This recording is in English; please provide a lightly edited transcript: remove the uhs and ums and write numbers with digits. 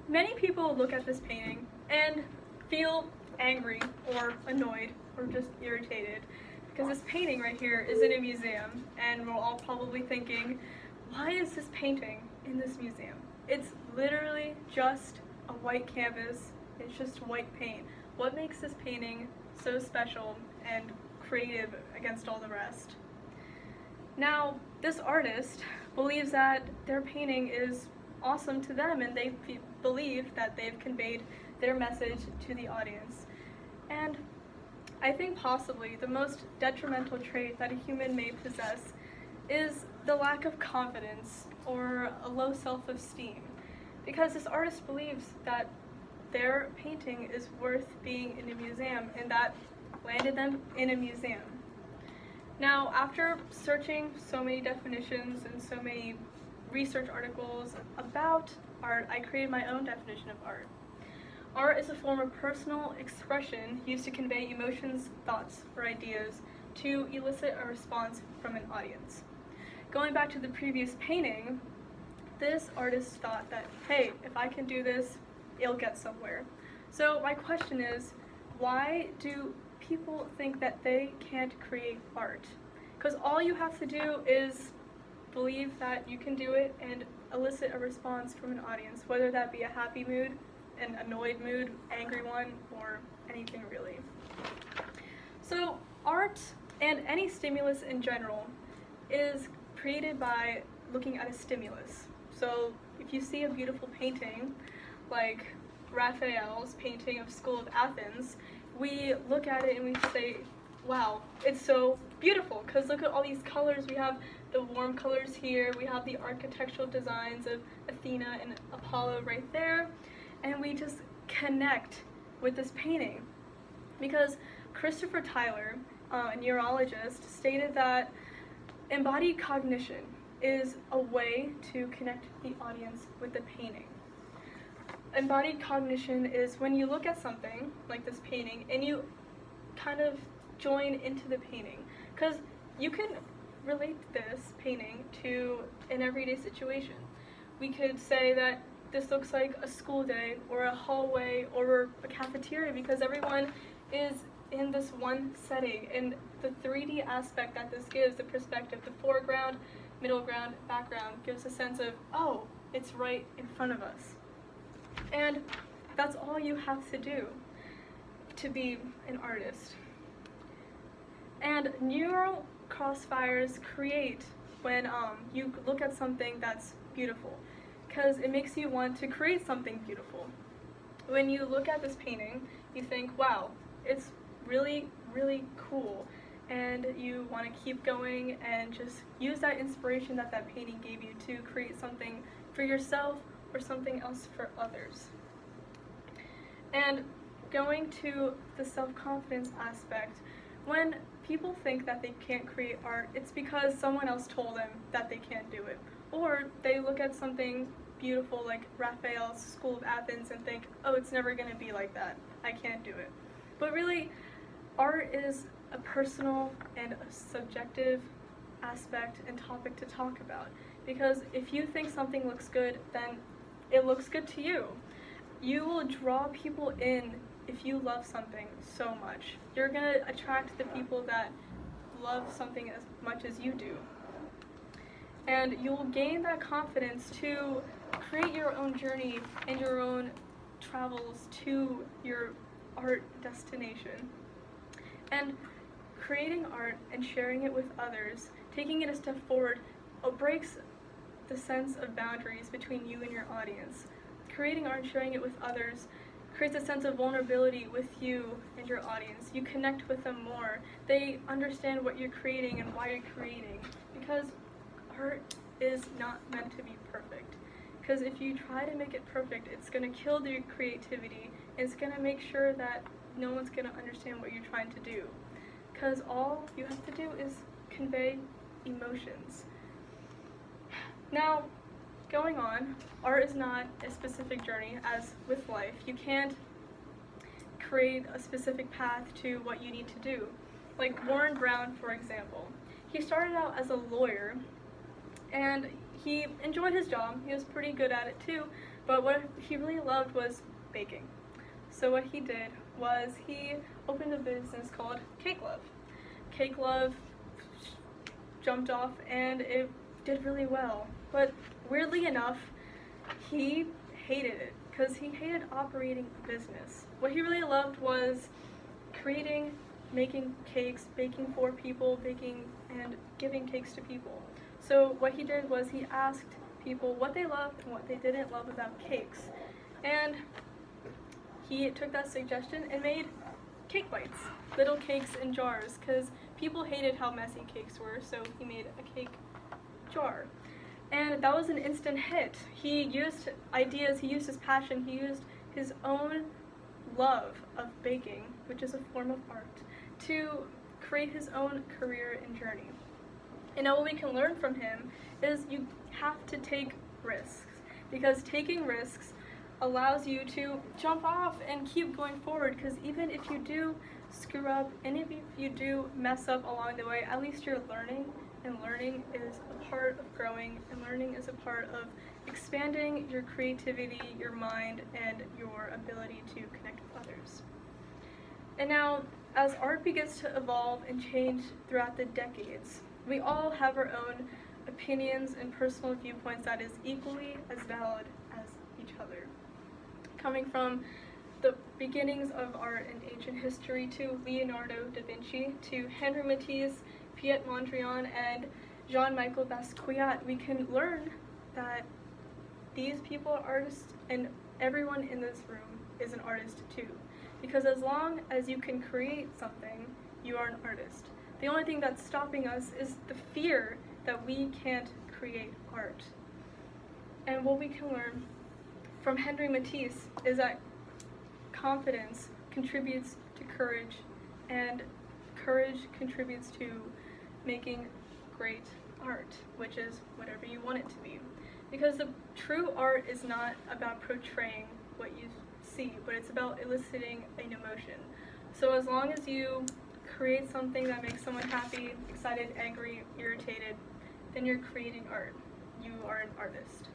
Many people look at this painting and feel angry or annoyed or just irritated because this painting right here is in a museum, and we're all probably thinking, why is this painting in this museum? It's literally just a white canvas, it's just white paint. What makes this painting so special and creative against all the rest? Now, this artist believes that their painting is awesome to them, and they believe that they've conveyed their message to the audience. And I think possibly the most detrimental trait that a human may possess is the lack of confidence or a low self-esteem, because this artist believes that their painting is worth being in a museum, and that landed them in a museum. Now, after searching so many definitions and so many research articles about art, I created my own definition of art. Art is a form of personal expression used to convey emotions, thoughts, or ideas to elicit a response from an audience. Going back to the previous painting, this artist thought that, hey, if I can do this, it'll get somewhere. So my question is, why do people think that they can't create art? Because all you have to do is believe that you can do it and elicit a response from an audience, whether that be a happy mood, an annoyed mood, angry one, or anything really. So art and any stimulus in general is created by looking at a stimulus. So if you see a beautiful painting like Raphael's painting of School of Athens, we look at it and we say, wow, it's so beautiful, because look at all these colors. We have the warm colors here, we have the architectural designs of Athena and Apollo right there, and we just connect with this painting. Because Christopher Tyler, a neurologist, stated that embodied cognition is a way to connect the audience with the painting. Embodied cognition is when you look at something like this painting and you kind of join into the painting, because you can relate this painting to an everyday situation. We could say that this looks like a school day or a hallway or a cafeteria, because everyone is in this one setting, and the 3D aspect that this gives, the perspective, the foreground, middle ground, background, gives a sense of, oh, it's right in front of us. And that's all you have to do to be an artist. And neural crossfires create when you look at something that's beautiful, because it makes you want to create something beautiful. When you look at this painting, you think, wow, it's really, really cool, and you want to keep going and just use that inspiration that that painting gave you to create something for yourself or something else for others. And going to the self-confidence aspect, when people think that they can't create art, it's because someone else told them that they can't do it. Or they look at something beautiful like Raphael's School of Athens and think, oh, it's never going to be like that, I can't do it. But really, art is a personal and a subjective aspect and topic to talk about. Because if you think something looks good, then it looks good to you. You will draw people in if you love something so much. You're going to attract the people that love something as much as you do. And you will gain that confidence to create your own journey and your own travels to your art destination. And creating art and sharing it with others, taking it a step forward, breaks the sense of boundaries between you and your audience. Creating art and sharing it with others creates a sense of vulnerability with you and your audience. You connect with them more. They understand what you're creating and why you're creating, because art is not meant to be perfect. Because if you try to make it perfect, it's going to kill your creativity. It's going to make sure that no one's going to understand what you're trying to do. Because all you have to do is convey emotions. Now, going on, art is not a specific journey as with life. You can't create a specific path to what you need to do. Like Warren Brown, for example. He started out as a lawyer, and he enjoyed his job. He was pretty good at it too, but what he really loved was baking. So what he did was he opened a business called Cake Love. Cake Love jumped off and it did really well. But weirdly enough, he hated it because he hated operating a business. What he really loved was creating, making cakes, baking for people, baking and giving cakes to people. So what he did was he asked people what they loved and what they didn't love about cakes. And he took that suggestion and made cake bites, little cakes in jars, because people hated how messy cakes were, so he made a cake jar. And that was an instant hit. He used ideas, he used his passion, he used his own love of baking, which is a form of art, to create his own career and journey. And now what we can learn from him is you have to take risks, because taking risks allows you to jump off and keep going forward, because even if you do screw up and if you do mess up along the way, at least you're learning, and learning is a part of growing, and learning is a part of expanding your creativity, your mind, and your ability to connect with others. And now, as art begins to evolve and change throughout the decades, we all have our own opinions and personal viewpoints that is equally as valid as each other. Coming from the beginnings of art in ancient history to Leonardo da Vinci, to Henri Matisse, Piet Mondrian, and Jean-Michel Basquiat, we can learn that these people are artists, and everyone in this room is an artist too. Because as long as you can create something, you are an artist. The only thing that's stopping us is the fear that we can't create art. And what we can learn from Henri Matisse is that confidence contributes to courage, and courage contributes to making great art, which is whatever you want it to be. Because the true art is not about portraying what you see, but it's about eliciting an emotion. So as long as you create something that makes someone happy, excited, angry, irritated, then you're creating art. You are an artist.